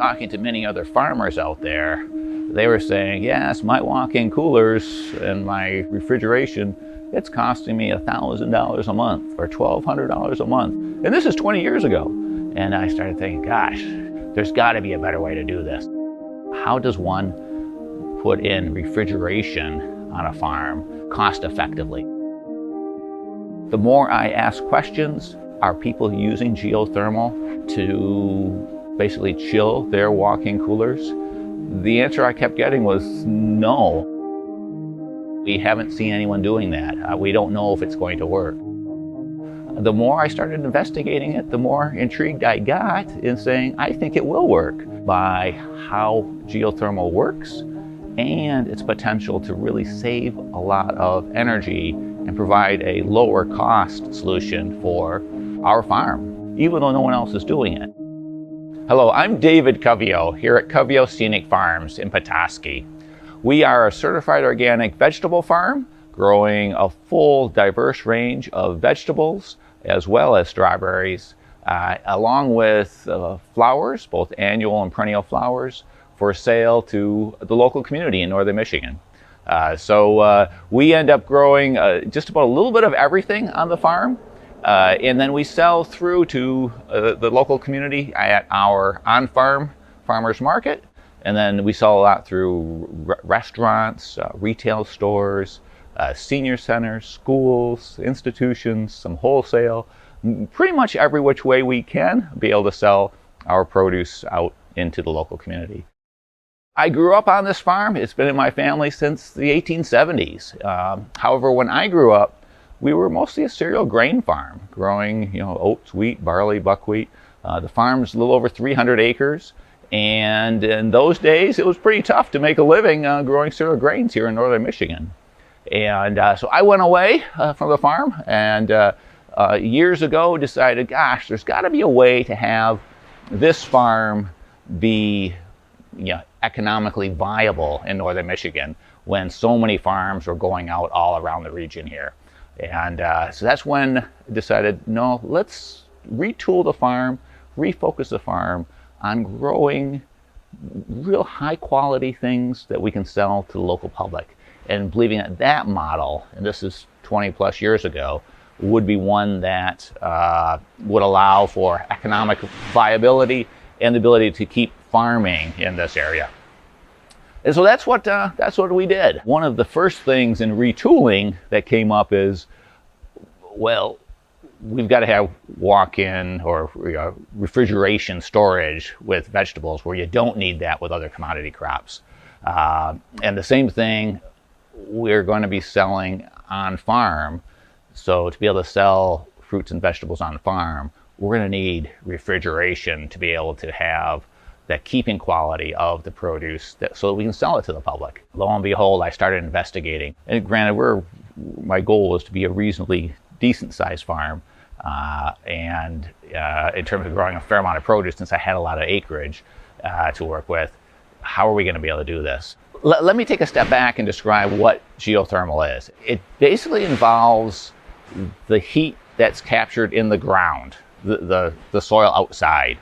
Talking to many other farmers out there, they were saying, yes, my walk-in coolers and my refrigeration, it's costing me $1,000 a month or $1,200 a month. And this is 20 years ago. And I started thinking, gosh, there's got to be a better way to do this. How does one put in refrigeration on a farm cost effectively? The more I ask questions, are people using geothermal to basically chill their walk-in coolers? The answer I kept getting was no. We haven't seen anyone doing that. We don't know if it's going to work. The more I started investigating it, the more intrigued I got in saying, I think it will work by how geothermal works and its potential to really save a lot of energy and provide a lower cost solution for our farm, even though no one else is doing it. Hello, I'm David Coveyou here at Coveyou Scenic Farms in Petoskey. We are a certified organic vegetable farm growing a full diverse range of vegetables as well as strawberries, along with flowers, both annual and perennial flowers, for sale to the local community in northern Michigan. So we end up growing just about a little bit of everything on the farm, and then we sell through to the local community at our OnFarm Farmers Market, and then we sell a lot through restaurants, retail stores, senior centers, schools, institutions, some wholesale, pretty much every which way we can be able to sell our produce out into the local community. I grew up on this farm. It's been in my family since the 1870s. However, when I grew up, we were mostly a cereal grain farm, growing oats, wheat, barley, buckwheat. The farm's a little over 300 acres. And in those days, it was pretty tough to make a living growing cereal grains here in northern Michigan. And so I went away from the farm and years ago decided, gosh, there's got to be a way to have this farm be economically viable in northern Michigan when so many farms were going out all around the region here. And so that's when I decided, no, let's retool the farm, refocus the farm on growing real high quality things that we can sell to the local public, and believing that that model, and this is 20 plus years ago, would be one that would allow for economic viability and the ability to keep farming in this area. And so that's what we did. One of the first things in retooling that came up is, well, we've got to have walk-in or refrigeration storage with vegetables where you don't need that with other commodity crops. And the same thing we're going to be selling on farm. So to be able to sell fruits and vegetables on farm, we're going to need refrigeration to be able to have that keeping quality of the produce so that we can sell it to the public. Lo and behold, I started investigating. And granted, my goal was to be a reasonably decent sized farm. And in terms of growing a fair amount of produce, since I had a lot of acreage to work with, how are we going to be able to do this? Let me take a step back and describe what geothermal is. It basically involves the heat that's captured in the ground, the soil outside.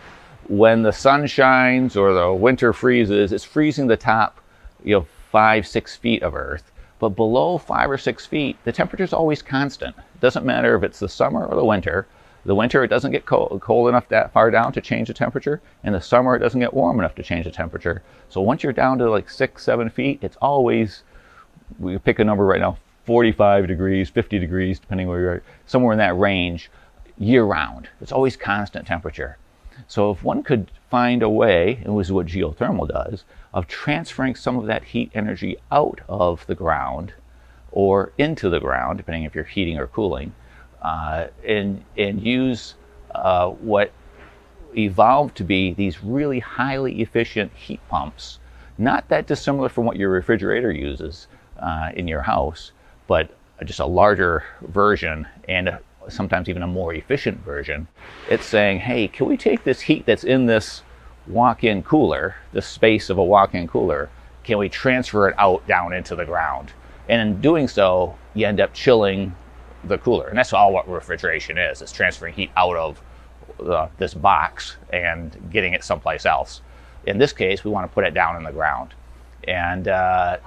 When the sun shines or the winter freezes, it's freezing the top 5-6 feet of earth. But below 5 or 6 feet, the temperature is always constant. It doesn't matter if it's the summer or the winter. The winter, it doesn't get cold enough that far down to change the temperature. In the summer, it doesn't get warm enough to change the temperature. So once you're down to like 6-7 feet, it's always, we pick a number right now, 45 degrees, 50 degrees, depending where you're at, somewhere in that range, year round. It's always constant temperature. So if one could find a way, and this is what geothermal does, of transferring some of that heat energy out of the ground or into the ground, depending if you're heating or cooling, and use what evolved to be these really highly efficient heat pumps, not that dissimilar from what your refrigerator uses in your house, but just a larger version and sometimes even a more efficient version. It's saying, hey, can we take this heat that's in this walk-in cooler, the space of a walk-in cooler, can we transfer it out down into the ground? And in doing so, you end up chilling the cooler. And that's all what refrigeration is. It's transferring heat out of this box and getting it someplace else. In this case, we want to put it down in the ground. And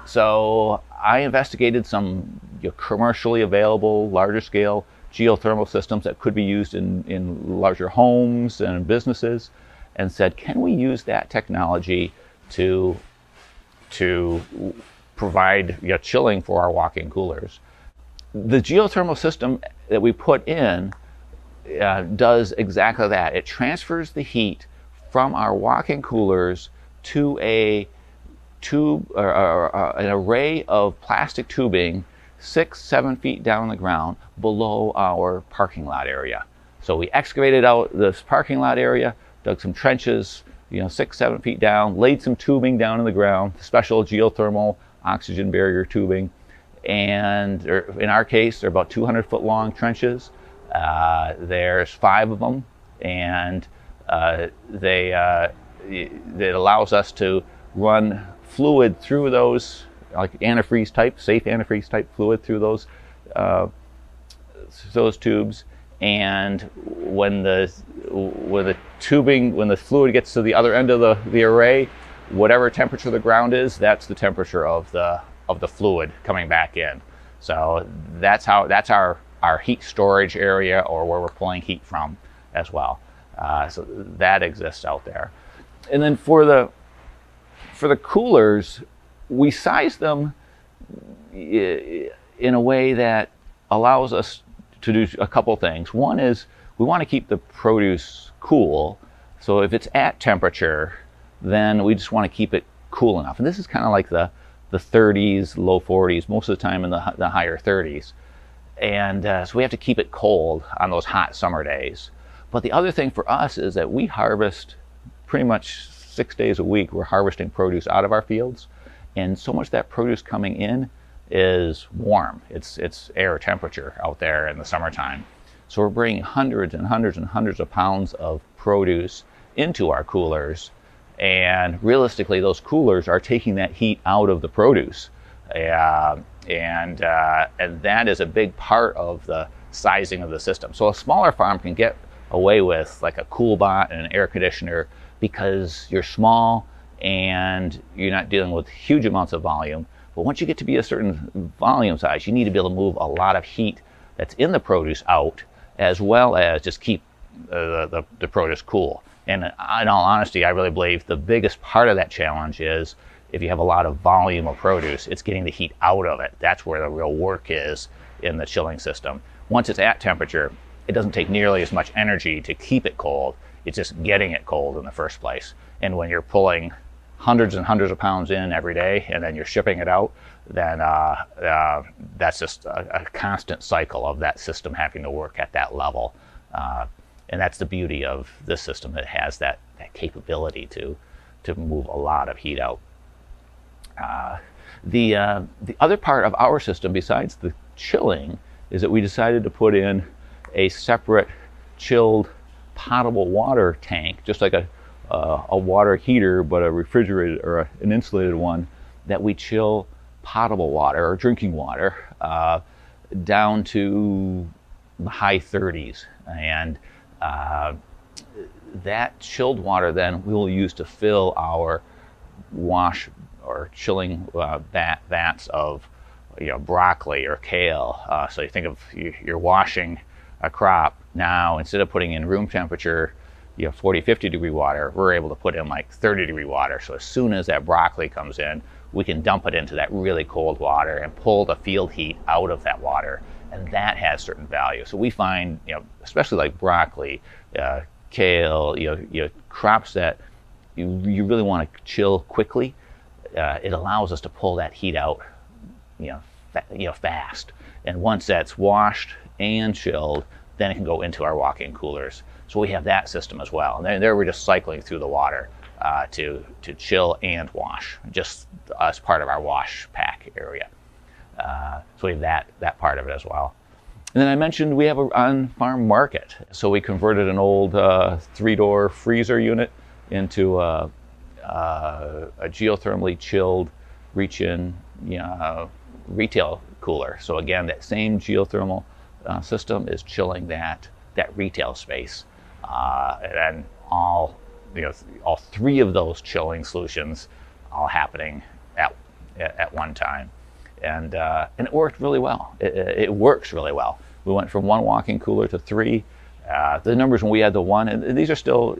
so I investigated some commercially available, larger scale geothermal systems that could be used in larger homes and businesses, and said, can we use that technology to provide chilling for our walk-in coolers? The geothermal system that we put in does exactly that. It transfers the heat from our walk-in coolers to a tube or an array of plastic tubing 6-7 feet down the ground below our parking lot area. So we excavated out this parking lot area, dug some trenches, 6-7 feet down, laid some tubing down in the ground, special geothermal oxygen barrier tubing, and in our case, they're about 200-foot long trenches. There's 5 of them, and it allows us to run fluid through those, like antifreeze type, safe antifreeze type fluid through those tubes. And when the fluid gets to the other end of the array, whatever temperature the ground is, that's the temperature of the fluid coming back in. So that's our heat storage area, or where we're pulling heat from as well. So that exists out there. And then for the coolers, we size them in a way that allows us to do a couple things. One is we want to keep the produce cool. So if it's at temperature, then we just want to keep it cool enough. And this is kind of like the 30s, low 40s, most of the time in the higher 30s. And so we have to keep it cold on those hot summer days. But the other thing for us is that we harvest pretty much 6 days a week. We're harvesting produce out of our fields. And so much of that produce coming in is warm. It's air temperature out there in the summertime. So we're bringing hundreds and hundreds and hundreds of pounds of produce into our coolers. And realistically, those coolers are taking that heat out of the produce. And that is a big part of the sizing of the system. So a smaller farm can get away with like a cool bot and an air conditioner because you're small and you're not dealing with huge amounts of volume. But once you get to be a certain volume size, you need to be able to move a lot of heat that's in the produce out, as well as just keep the produce cool. And in all honesty, I really believe the biggest part of that challenge is if you have a lot of volume of produce, it's getting the heat out of it. That's where the real work is in the chilling system. Once it's at temperature, it doesn't take nearly as much energy to keep it cold. It's just getting it cold in the first place. And when you're pulling hundreds and hundreds of pounds in every day and then you're shipping it out, then that's just a constant cycle of that system having to work at that level. And that's the beauty of this system. It has that capability to move a lot of heat out. The other part of our system, besides the chilling, is that we decided to put in a separate chilled potable water tank, just like a water heater, but a refrigerated or an insulated one, that we chill potable water or drinking water down to the high 30s. And that chilled water then we will use to fill our wash or chilling vats of broccoli or kale. So you think of you're washing a crop now, instead of putting in room temperature 40-50 degree water, we're able to put in like 30 degree water. So as soon as that broccoli comes in, we can dump it into that really cold water and pull the field heat out of that water, and that has certain value. So we find, especially like broccoli, kale, crops that you really want to chill quickly. It allows us to pull that heat out, fast. And once that's washed and chilled, then it can go into our walk-in coolers. So we have that system as well. And then there we're just cycling through the water to chill and wash, just as part of our wash pack area. So we have that part of it as well. And then I mentioned we have an OnFarm Market. So we converted an old 3-door freezer unit into a geothermally chilled reach-in retail cooler. So again, that same geothermal system is chilling that retail space. And all all three of those chilling solutions all happening at one time. And it worked really well. It works really well. We went from one walk-in cooler to three. The numbers when we had the one, and these are still,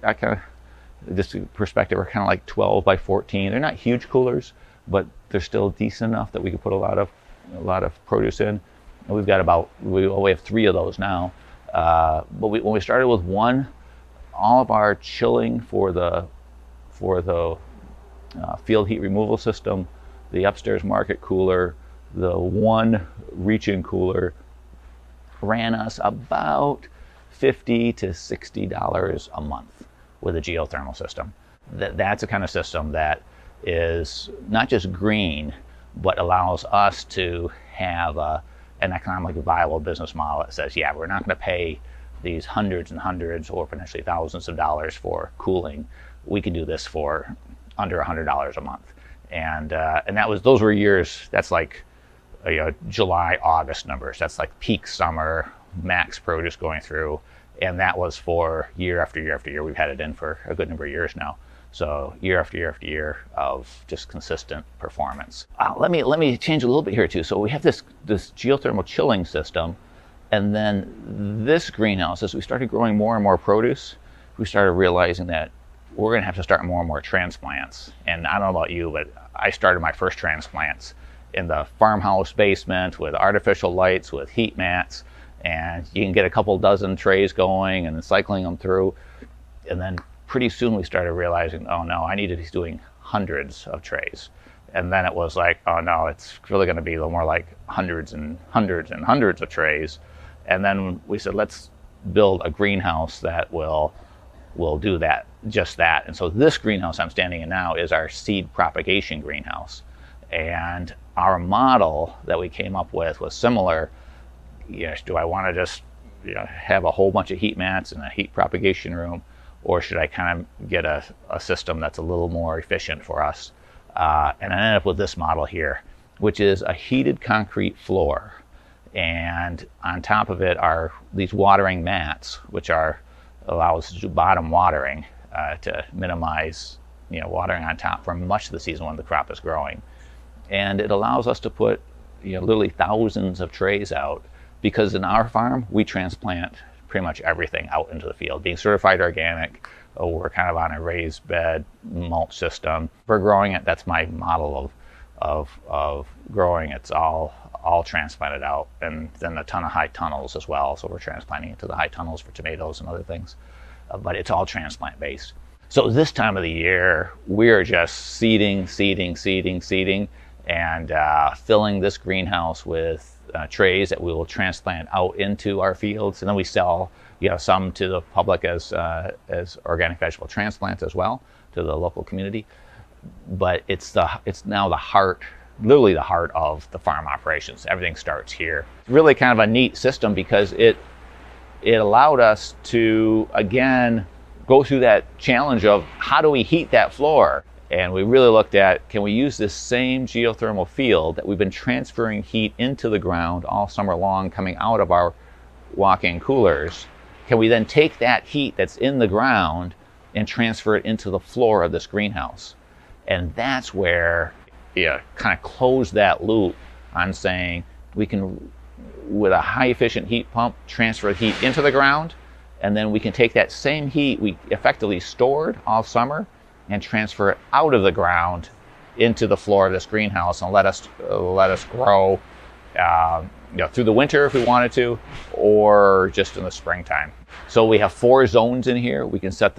this perspective, are kind of like 12 by 14. They're not huge coolers, but they're still decent enough that we can put a lot of produce in. And we've got we have three of those now. But when we started with one, all of our chilling for the field heat removal system, the upstairs market cooler, the one reach-in cooler, ran us about $50 to $60 a month with a geothermal system. That's a kind of system that is not just green, but allows us to have an economically viable business model that says, yeah, we're not going to pay these hundreds and hundreds or potentially thousands of dollars for cooling. We can do this for under $100 a month. And those were years, that's like July, August numbers. That's like peak summer, max produce going through. And that was for year after year after year. We've had it in for a good number of years now. So year after year after year of just consistent performance. Let me change a little bit here too. So we have this geothermal chilling system, and then this greenhouse, as we started growing more and more produce, we started realizing that we're going to have to start more and more transplants. And I don't know about you, but I started my first transplants in the farmhouse basement with artificial lights, with heat mats, and you can get a couple dozen trays going and cycling them through. And then pretty soon we started realizing, oh no, I need to be doing hundreds of trays. And then it was like, oh no, it's really going to be a little more like hundreds and hundreds and hundreds of trays. And then we said, let's build a greenhouse that will do that, just that. And so this greenhouse I'm standing in now is our seed propagation greenhouse. And our model that we came up with was similar. Yes, do I want to just have a whole bunch of heat mats and a heat propagation room, or should I kind of get a system that's a little more efficient for us? And I ended up with this model here, which is a heated concrete floor. And on top of it are these watering mats, which allow us to do bottom watering to minimize watering on top for much of the season when the crop is growing. And it allows us to put literally thousands of trays out, because in our farm we transplant pretty much everything out into the field. Being certified organic, we're kind of on a raised bed mulch system. For growing it, that's my model of growing. It's all transplanted out, and then a ton of high tunnels as well. So we're transplanting into the high tunnels for tomatoes and other things, but it's all transplant based. So this time of the year, we're just seeding, and filling this greenhouse with trays that we will transplant out into our fields, and then we sell some to the public as organic vegetable transplants as well to the local community. But it's now the heart, literally the heart of the farm operations. Everything starts here. Really kind of a neat system, because it allowed us to again go through that challenge of how do we heat that floor. And we really looked at, can we use this same geothermal field that we've been transferring heat into the ground all summer long coming out of our walk-in coolers? Can we then take that heat that's in the ground and transfer it into the floor of this greenhouse? And that's where kind of close that loop on saying we can, with a high efficient heat pump, transfer heat into the ground, and then we can take that same heat we effectively stored all summer and transfer it out of the ground into the floor of this greenhouse, and let us grow through the winter if we wanted to, or just in the springtime. So we have 4 zones in here. We can set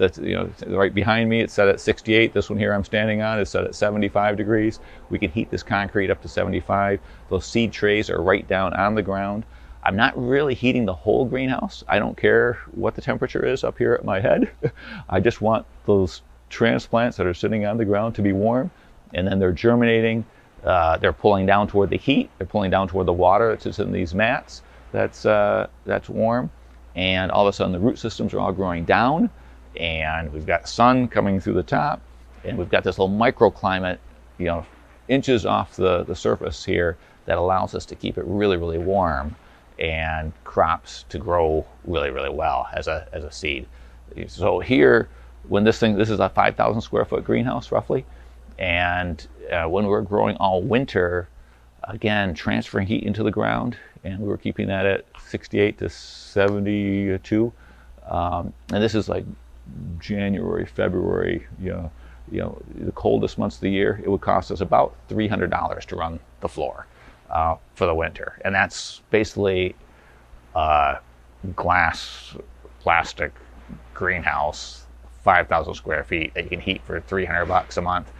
right behind me, it's set at 68. This one here I'm standing on is set at 75 degrees. We can heat this concrete up to 75. Those seed trays are right down on the ground. I'm not really heating the whole greenhouse. I don't care what the temperature is up here at my head. I just want those transplants that are sitting on the ground to be warm, and then they're germinating. They're pulling down toward the heat. They're pulling down toward the water that's in these mats. That's warm, and all of a sudden the root systems are all growing down, and we've got sun coming through the top, and we've got this little microclimate, inches off the surface here that allows us to keep it really, really warm, and crops to grow really, really well as a seed. So here when this is a 5,000 square foot greenhouse roughly, and when we were growing all winter, again, transferring heat into the ground, and we were keeping that at 68 to 72. And this is like January, February, the coldest months of the year. It would cost us about $300 to run the floor for the winter. And that's basically a glass, plastic greenhouse, 5,000 square feet that you can heat for $300 a month.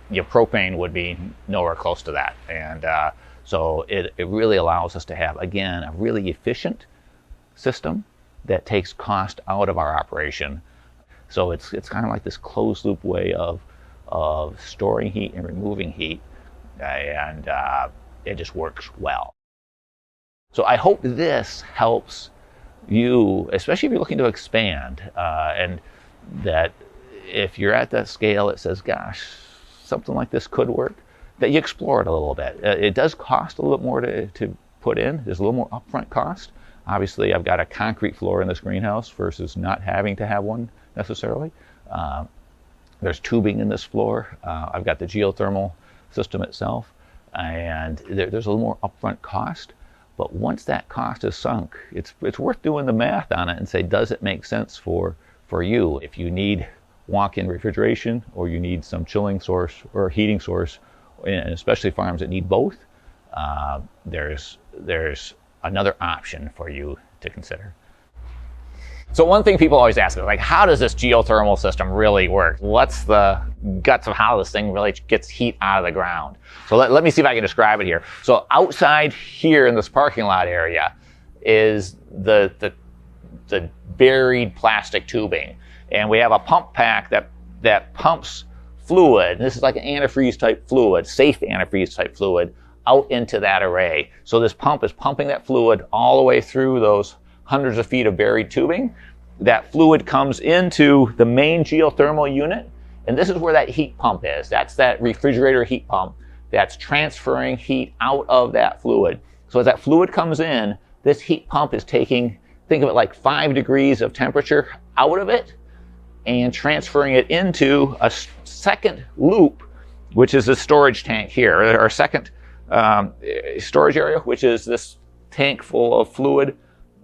Your propane would be nowhere close to that. And so it really allows us to have, again, a really efficient system that takes cost out of our operation. So it's kind of like this closed loop way of storing heat and removing heat, and it just works well. So I hope this helps you, especially if you're looking to expand, and that if you're at that scale that says, gosh, something like this could work, that you explore it a little bit. It does cost a little more to put in. There's a little more upfront cost. Obviously, I've got a concrete floor in this greenhouse versus not having to have one necessarily. There's tubing in this floor. I've got the geothermal system itself, and there's a little more upfront cost. But once that cost is sunk, it's worth doing the math on it and say, does it make sense for you? If you need walk-in refrigeration, or you need some chilling source or heating source, and especially farms that need both, there's another option for you to consider. So one thing people always ask is, like, how does this geothermal system really work? What's the guts of how this thing really gets heat out of the ground? So let me see if I can describe it here. So outside here in this parking lot area is the buried plastic tubing. And we have a pump pack that pumps fluid. This is like an antifreeze type fluid, safe antifreeze type fluid, out into that array. So this pump is pumping that fluid all the way through those hundreds of feet of buried tubing. That fluid comes into the main geothermal unit, and this is where that heat pump is. That's that refrigerator heat pump that's transferring heat out of that fluid. So as that fluid comes in, this heat pump is taking, think of it like 5 degrees of temperature out of it and transferring it into a second loop, which is the storage tank here, or second storage area, which is this tank full of fluid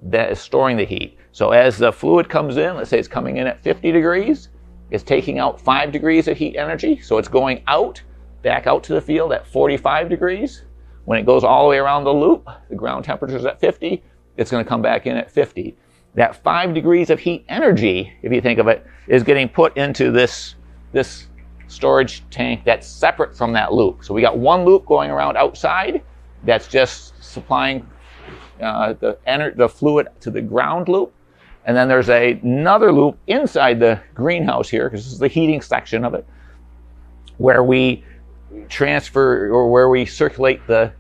that is storing the heat. So as the fluid comes in, let's say it's coming in at 50 degrees, it's taking out 5 degrees of heat energy, so it's going out, back out to the field at 45 degrees. When it goes all the way around the loop, the ground temperature is at 50, it's going to come back in at 50. That 5 degrees of heat energy, if you think of it, is getting put into this storage tank that's separate from that loop. So we got one loop going around outside that's just supplying the fluid to the ground loop. And then there's another loop inside the greenhouse here, because this is the heating section of it, where we transfer, or where we circulate the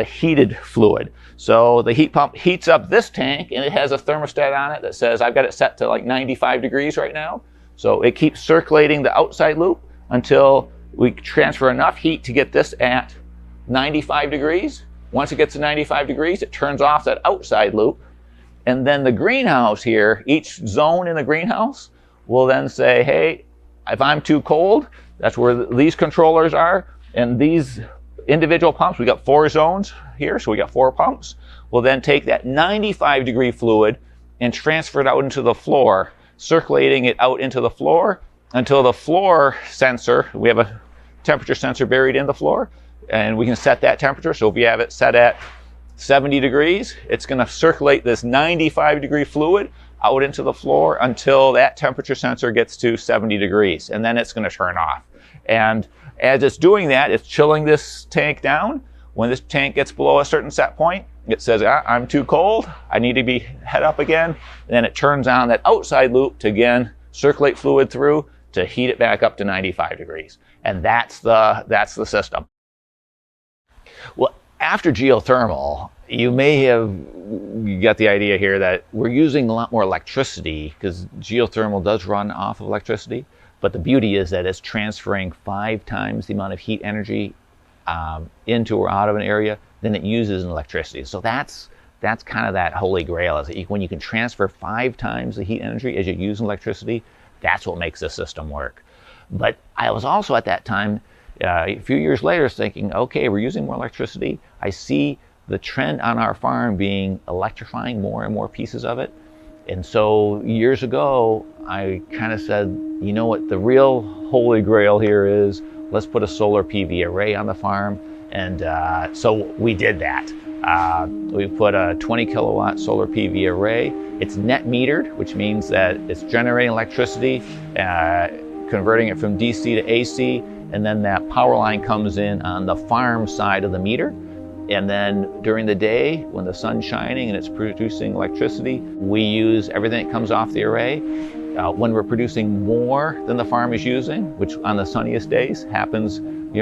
heated fluid. So the heat pump heats up this tank, and it has a thermostat on it that says, I've got it set to like 95 degrees right now. So it keeps circulating the outside loop until we transfer enough heat to get this at 95 degrees. Once it gets to 95 degrees, it turns off that outside loop. And then the greenhouse here, each zone in the greenhouse will then say, hey, if I'm too cold, that's where these controllers are. And these individual pumps, we got 4 zones here, so we got 4 pumps. We'll then take that 95 degree fluid and transfer it out into the floor, circulating it out into the floor until the floor sensor, we have a temperature sensor buried in the floor, and we can set that temperature. So if you have it set at 70 degrees, it's going to circulate this 95 degree fluid out into the floor until that temperature sensor gets to 70 degrees, and then it's going to turn off. And as it's doing that, it's chilling this tank down. When this tank gets below a certain set point, it says, I'm too cold, I need to be head up again. And then it turns on that outside loop to again circulate fluid through to heat it back up to 95 degrees. And that's the system. Well, after geothermal, you may have got the idea here that we're using a lot more electricity, because geothermal does run off of electricity. But the beauty is that it's transferring 5 times the amount of heat energy into or out of an area than it uses in electricity. So that's that's kind of that holy grail, is that when you can transfer 5 times the heat energy as you use electricity, that's what makes the system work. But I was also at that time, a few years later, thinking, okay, we're using more electricity. I see the trend on our farm being electrifying more and more pieces of it. And so years ago, I kind of said, you know what, the real holy grail here is, let's put a solar PV array on the farm. And so we did that. We put a 20 kilowatt solar PV array. It's net metered, which means that it's generating electricity, converting it from DC to AC, and then that power line comes in on the farm side of the meter. And then during the day, when the sun's shining and it's producing electricity, we use everything that comes off the array. When we're producing more than the farm is using, which on the sunniest days happens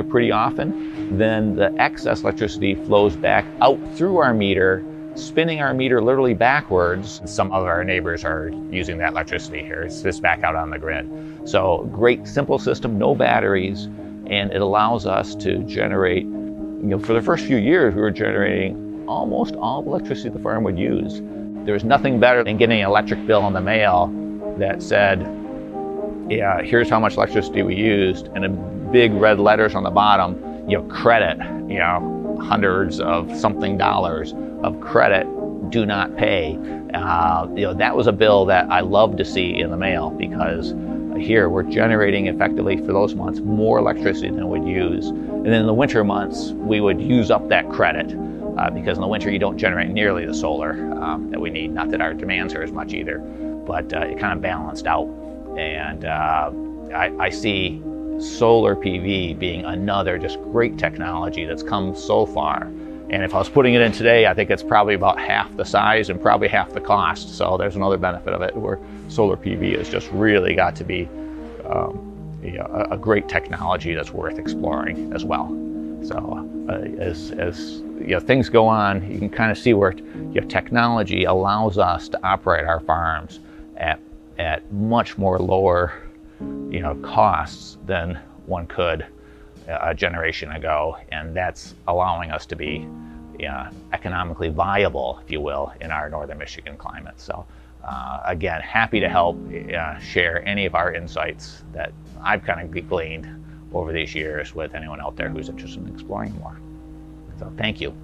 pretty often, then the excess electricity flows back out through our meter, spinning our meter literally backwards. Some of our neighbors are using that electricity here. It's just back out on the grid. So great, simple system, no batteries, and it allows us to generate, for the first few years, we were generating almost all the electricity the farm would use. There was nothing better than getting an electric bill in the mail that said, yeah, here's how much electricity we used, and in big red letters on the bottom, credit, hundreds of something dollars of credit, do not pay. That was a bill that I loved to see in the mail, because here we're generating effectively for those months more electricity than we'd use. And then in the winter months, we would use up that credit, because in the winter you don't generate nearly the solar that we need. Not that our demands are as much either, but it kind of balanced out. And I see solar PV being another just great technology that's come so far. And if I was putting it in today, I think it's probably about half the size and probably half the cost. So there's another benefit of it, where solar PV has just really got to be a great technology that's worth exploring as well. So as things go on, you can kind of see where technology allows us to operate our farms at much more lower costs than one could a generation ago, and that's allowing us to be economically viable, if you will, in our northern Michigan climate. So again, happy to help share any of our insights that I've kind of gleaned over these years with anyone out there who's interested in exploring more. So thank you.